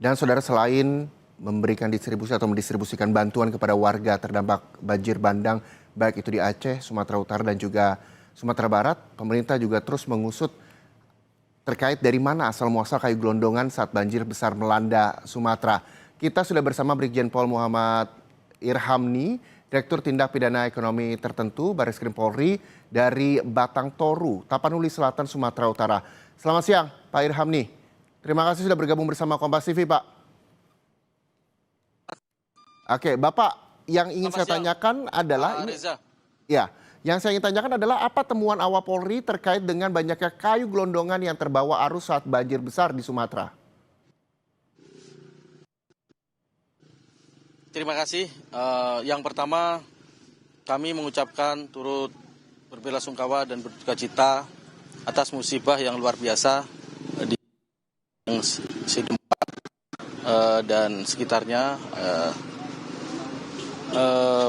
Dan saudara, selain memberikan distribusi atau mendistribusikan bantuan kepada warga terdampak banjir bandang, baik itu di Aceh, Sumatera Utara dan juga Sumatera Barat, pemerintah juga terus mengusut terkait dari mana asal muasal kayu gelondongan saat banjir besar melanda Sumatera. Kita sudah bersama Brigjen Pol Muhammad Irhamni, Direktur Tindak Pidana Ekonomi Tertentu Bareskrim Polri dari Batang Toru, Tapanuli Selatan, Sumatera Utara. Selamat siang, Pak Irhamni. Terima kasih sudah bergabung bersama Kompas TV, Pak. Oke, Bapak, yang ingin saya tanyakan adalah Reza. Ya, yang saya ingin tanyakan adalah apa temuan awal Polri terkait dengan banyaknya kayu gelondongan yang terbawa arus saat banjir besar di Sumatera? Terima kasih. Yang pertama, kami mengucapkan turut berbelasungkawa dan berduka cita atas musibah yang luar biasa di Sidempat dan sekitarnya,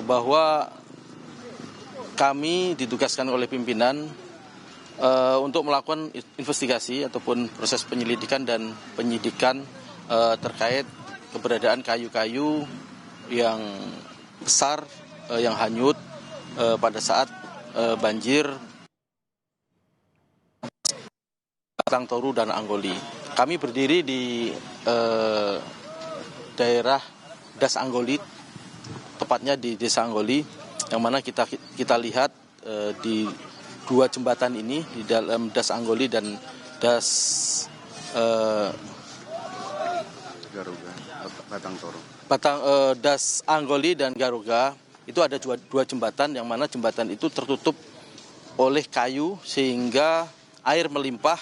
bahwa kami ditugaskan oleh pimpinan untuk melakukan investigasi ataupun proses penyelidikan dan penyidikan terkait keberadaan kayu-kayu yang besar yang hanyut pada saat banjir Batang Toru dan Anggoli. Kami berdiri di daerah Das Anggoli, tepatnya di Desa Anggoli, yang mana kita lihat di dua jembatan ini, di dalam Das Anggoli dan Das Garuga, Batang Toru. Das Anggoli dan Garuga, itu ada dua jembatan, yang mana jembatan itu tertutup oleh kayu sehingga air melimpah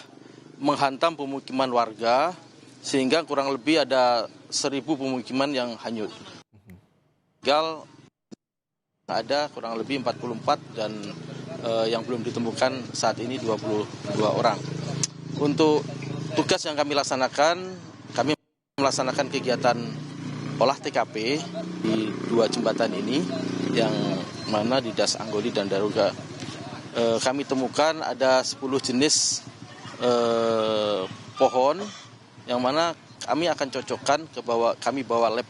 menghantam pemukiman warga, sehingga kurang lebih ada 1.000 pemukiman yang hanyut. Tinggal ada kurang lebih 44 dan yang belum ditemukan saat ini 22 orang. Untuk tugas yang kami melaksanakan kegiatan olah TKP di dua jembatan ini, yang mana di Das Anggoli dan Garuga. Kami temukan ada 10 jenis pohon, yang mana kami akan cocokkan kami bawa lab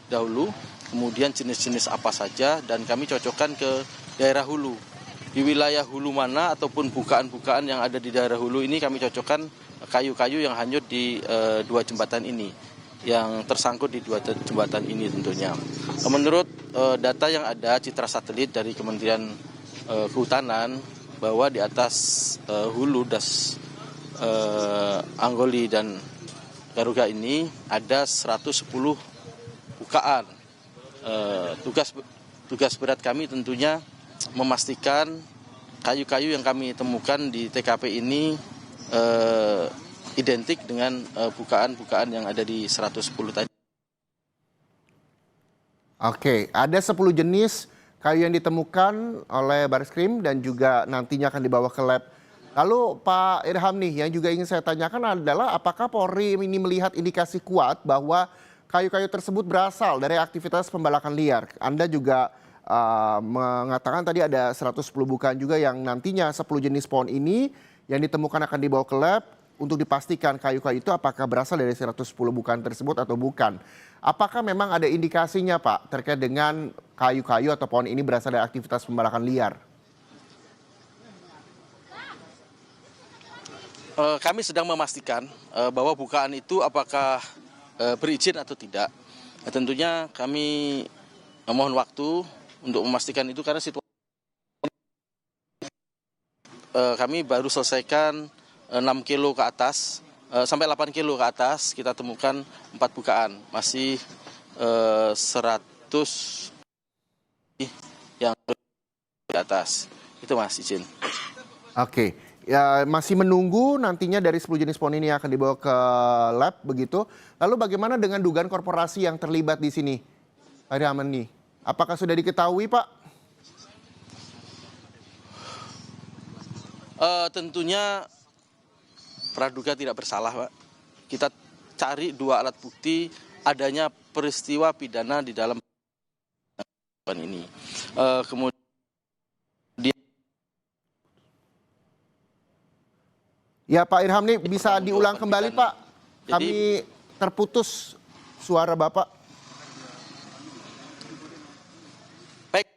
dahulu, kemudian jenis-jenis apa saja, dan kami cocokkan ke daerah hulu. Di wilayah hulu mana ataupun bukaan-bukaan yang ada di daerah hulu ini kami cocokkan kayu-kayu yang hanyut di dua jembatan ini, yang tersangkut di dua jembatan ini tentunya. Menurut data yang ada, citra satelit dari Kementerian Kehutanan, bahwa di atas hulu Das Anggoli dan Garuga ini ada 110 bukaan. Tugas berat kami tentunya memastikan kayu-kayu yang kami temukan di TKP ini identik dengan bukaan-bukaan yang ada di 110 tadi. Oke, ada 10 jenis kayu yang ditemukan oleh Bareskrim dan juga nantinya akan dibawa ke lab. Lalu Pak Irham nih, yang juga ingin saya tanyakan adalah apakah Polri ini melihat indikasi kuat bahwa kayu-kayu tersebut berasal dari aktivitas pembalakan liar? Anda juga mengatakan tadi ada 110 bukaan juga yang nantinya 10 jenis pohon ini yang ditemukan akan dibawa ke lab untuk dipastikan kayu-kayu itu apakah berasal dari 110 bukaan tersebut atau bukan. Apakah memang ada indikasinya, Pak, terkait dengan kayu-kayu atau pohon ini berasal dari aktivitas pembalakan liar? Kami sedang memastikan bahwa bukaan itu apakah berizin atau tidak. Tentunya kami mohon waktu untuk memastikan itu, karena situasi kami baru selesaikan 6 kilo ke atas, sampai 8 kilo ke atas kita temukan 4 bukaan. Masih 100 yang di atas. Itu Mas, izin. Oke, ya, masih menunggu nantinya dari 10 jenis pohon ini yang akan dibawa ke lab begitu. Lalu bagaimana dengan dugaan korporasi yang terlibat di sini, Pak Irham nih? Apakah sudah diketahui, Pak? Tentunya praduga tidak bersalah, Pak. Kita cari 2 alat bukti adanya peristiwa pidana di dalam ini. Kemudian Ya, Pak Irham nih, bisa diulang kembali, Pak? Jadi, Kami terputus suara Bapak? Baik.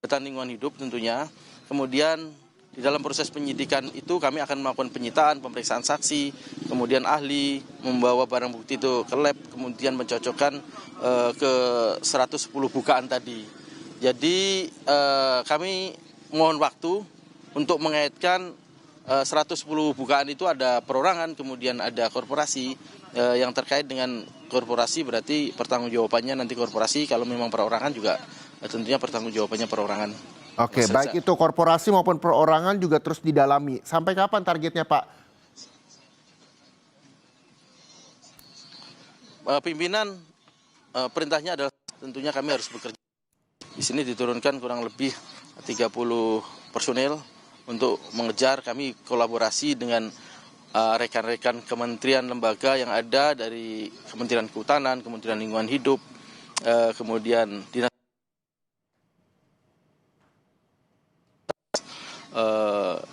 Kesehatan lingkungan hidup tentunya. Kemudian di dalam proses penyidikan itu kami akan melakukan penyitaan, pemeriksaan saksi, kemudian ahli membawa barang bukti itu ke lab, kemudian mencocokkan ke 110 bukaan tadi. Jadi kami mohon waktu untuk mengaitkan 110 bukaan itu ada perorangan, kemudian ada korporasi. Yang terkait dengan korporasi berarti pertanggungjawabannya nanti korporasi, kalau memang perorangan juga tentunya pertanggungjawabannya perorangan. Oke, baik itu korporasi maupun perorangan juga terus didalami. Sampai kapan targetnya, Pak? Pimpinan perintahnya adalah tentunya kami harus bekerja. Di sini diturunkan kurang lebih 30 personel untuk mengejar. Kami kolaborasi dengan rekan-rekan kementerian lembaga yang ada dari Kementerian Kehutanan, Kementerian Lingkungan Hidup, kemudian Dinas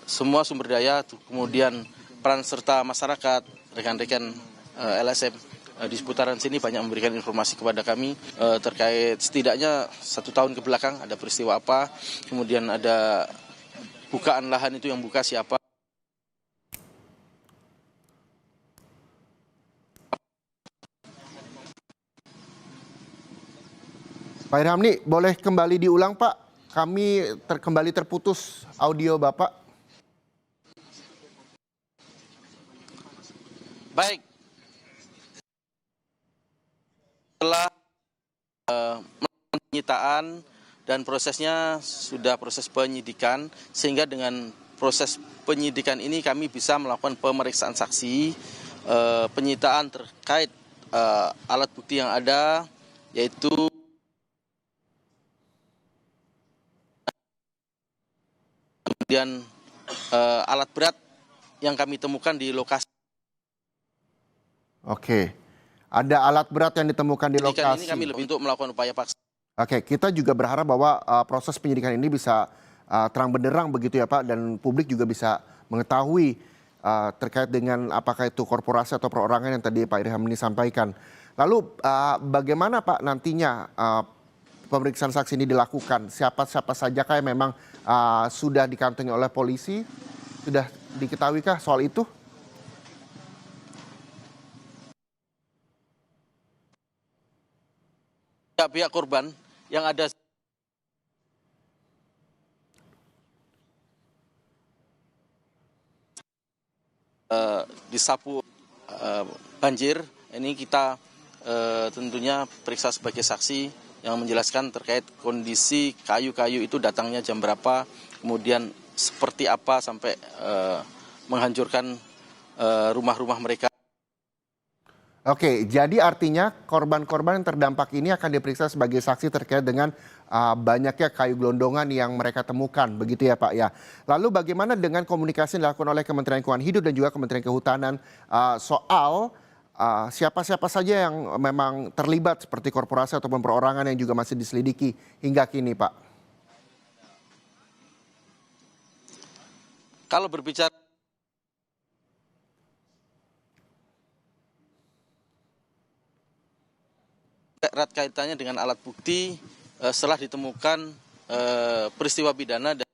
semua sumber daya, kemudian peran serta masyarakat, rekan-rekan LSM di seputaran sini banyak memberikan informasi kepada kami terkait setidaknya 1 tahun ke belakang ada peristiwa apa, kemudian ada bukaan lahan itu yang buka siapa. Pak Irhamni, boleh kembali diulang Pak? Kami kembali terputus audio Bapak. Baik. Setelah penyitaan dan prosesnya sudah proses penyidikan, sehingga dengan proses penyidikan ini kami bisa melakukan pemeriksaan saksi, penyitaan terkait alat bukti yang ada, yaitu kemudian alat berat yang kami temukan di lokasi. Oke, ada alat berat yang ditemukan di lokasi. Ini kami lebih untuk melakukan upaya paksa. Oke, kita juga berharap bahwa proses penyidikan ini bisa terang benderang begitu ya Pak, dan publik juga bisa mengetahui terkait dengan apakah itu korporasi atau perorangan yang tadi Pak Irhamni sampaikan. Lalu bagaimana Pak nantinya pemeriksaan saksi ini dilakukan? Siapa-siapa saja yang memang sudah dikantongi oleh polisi? Sudah diketahuikah soal itu? Pihak korban yang ada disapu banjir, ini kita tentunya periksa sebagai saksi yang menjelaskan terkait kondisi kayu-kayu itu datangnya jam berapa, kemudian seperti apa sampai menghancurkan rumah-rumah mereka. Oke, jadi artinya korban-korban yang terdampak ini akan diperiksa sebagai saksi terkait dengan banyaknya kayu gelondongan yang mereka temukan, begitu ya Pak ya. Lalu bagaimana dengan komunikasi yang dilakukan oleh Kementerian Lingkungan Hidup dan juga Kementerian Kehutanan soal siapa-siapa saja yang memang terlibat seperti korporasi ataupun perorangan yang juga masih diselidiki hingga kini Pak? Kalau berbicara erat kaitannya dengan alat bukti, setelah ditemukan peristiwa pidana dan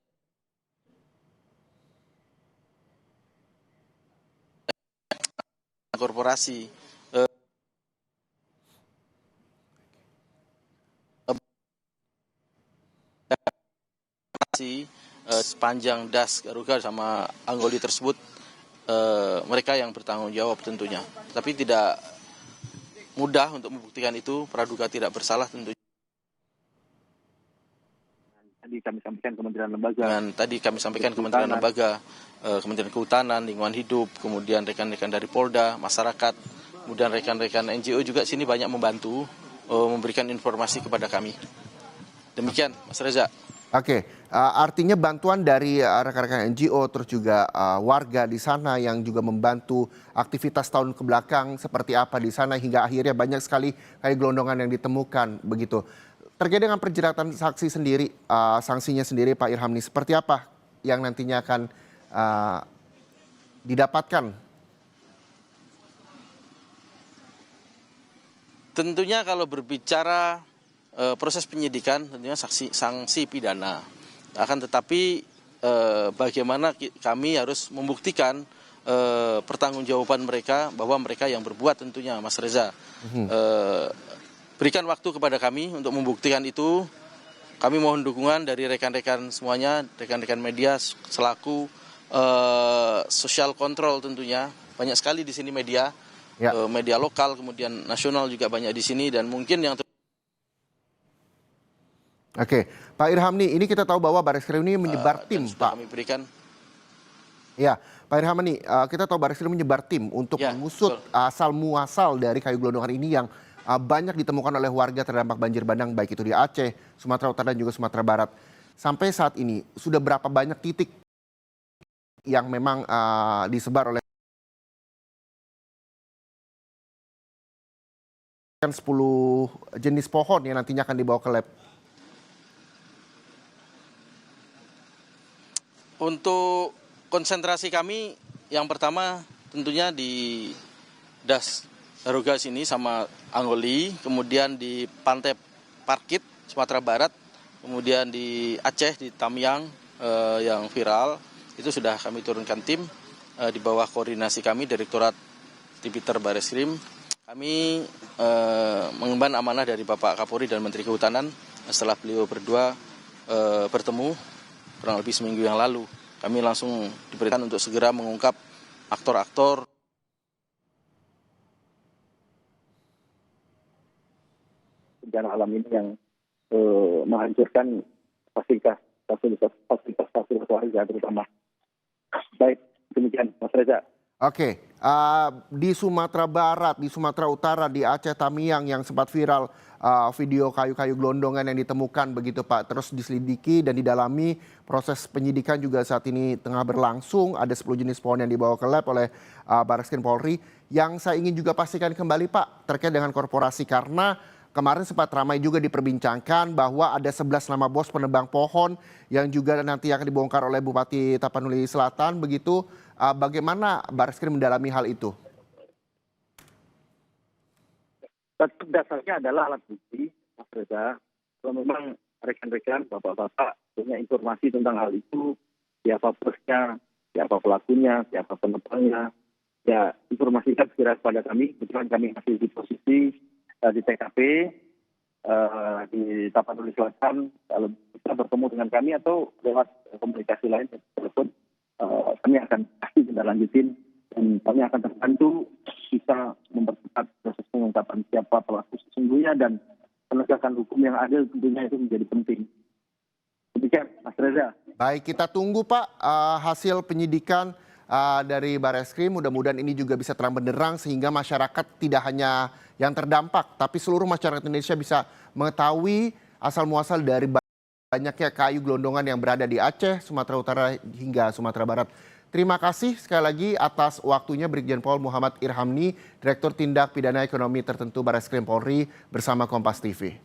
korporasi sepanjang das Garuga sama Anggoli tersebut, mereka yang bertanggung jawab tentunya. Tapi tidak mudah untuk membuktikan itu, praduga tidak bersalah tentunya. Tadi kami sampaikan Kementerian Lembaga. Tadi kami sampaikan Kementerian Lembaga, Kementerian Kehutanan, Lingkungan Hidup, kemudian rekan-rekan dari Polda, masyarakat, kemudian rekan-rekan NGO juga sini banyak membantu memberikan informasi kepada kami. Demikian, Mas Reza. Oke, artinya bantuan dari rekan-rekan NGO terus juga warga di sana yang juga membantu aktivitas tahun kebelakang seperti apa di sana hingga akhirnya banyak sekali kayu gelondongan yang ditemukan begitu. Terkait dengan perjeratan saksi sendiri, sanksinya sendiri Pak Irhamni, seperti apa yang nantinya akan eh, didapatkan? Tentunya kalau berbicara proses penyidikan, tentunya sanksi pidana. Akan tetapi bagaimana kami harus membuktikan pertanggungjawaban mereka bahwa mereka yang berbuat tentunya, Mas Reza. Berikan waktu kepada kami untuk membuktikan itu. Kami mohon dukungan dari rekan-rekan semuanya, rekan-rekan media selaku social control tentunya. Banyak sekali di sini media. Ya. Media lokal, kemudian nasional juga banyak di sini, dan mungkin yang Oke, Pak Irham nih, ini kita tahu bahwa Bareskrim ini menyebar tim, Pak. Kami berikan. Ya, Pak Irham nih, kita tahu Bareskrim menyebar tim untuk mengusut asal muasal dari kayu gelondongan ini yang banyak ditemukan oleh warga terdampak banjir bandang, baik itu di Aceh, Sumatera Utara dan juga Sumatera Barat. Sampai saat ini sudah berapa banyak titik yang memang disebar oleh 10 jenis pohon yang nantinya akan dibawa ke lab? Untuk konsentrasi kami yang pertama tentunya di Das Daroga sini sama Anggoli, kemudian di Pantai Parkit Sumatera Barat, kemudian di Aceh di Tamiang yang viral, itu sudah kami turunkan tim di bawah koordinasi kami Direktorat Tipiter Bareskrim. Kami mengemban amanah dari Bapak Kapolri dan Menteri Kehutanan setelah beliau berdua bertemu kurang lebih seminggu yang lalu. Kami langsung diberikan untuk segera mengungkap aktor-aktor bencana alam ini yang menghancurkan fasilitas warga terutama. Baik, demikian Mas Reza. Oke, di Sumatera Barat, di Sumatera Utara, di Aceh Tamiang yang sempat viral video kayu-kayu gelondongan yang ditemukan begitu Pak, terus diselidiki dan didalami, proses penyidikan juga saat ini tengah berlangsung, ada 10 jenis pohon yang dibawa ke lab oleh Bareskrim Polri. Yang saya ingin juga pastikan kembali Pak, terkait dengan korporasi, karena kemarin sempat ramai juga diperbincangkan bahwa ada 11 nama bos penebang pohon yang juga nanti akan dibongkar oleh Bupati Tapanuli Selatan begitu. Bagaimana Bareskrim mendalami hal itu? Dasarnya adalah alat bukti, Mas Reza. Kalau memang rekan-rekan, bapak-bapak punya informasi tentang hal itu, siapa bosnya, siapa pelakunya, siapa penebangnya, ya informasikan segera kepada kami. Kebetulan kami masih di posisi di TKP di Tapanuli Selatan. Kalau bisa bertemu dengan kami atau lewat komunikasi lain, telepon, kami akan pasti lanjutin dan kami akan terbantu bisa mempercepat proses pengungkapan siapa pelaku sesungguhnya dan penegakan hukum yang adil tentunya itu menjadi penting. Demikian, Mas Reza. Baik, kita tunggu Pak hasil penyidikan dari Bareskrim. Mudah-mudahan ini juga bisa terang benderang sehingga masyarakat tidak hanya yang terdampak, tapi seluruh masyarakat Indonesia bisa mengetahui asal muasal dari banyaknya kayu gelondongan yang berada di Aceh, Sumatera Utara hingga Sumatera Barat. Terima kasih sekali lagi atas waktunya Brigjen Pol Muhammad Irhamni, Direktur Tindak Pidana Ekonomi Tertentu Bareskrim Polri bersama Kompas TV.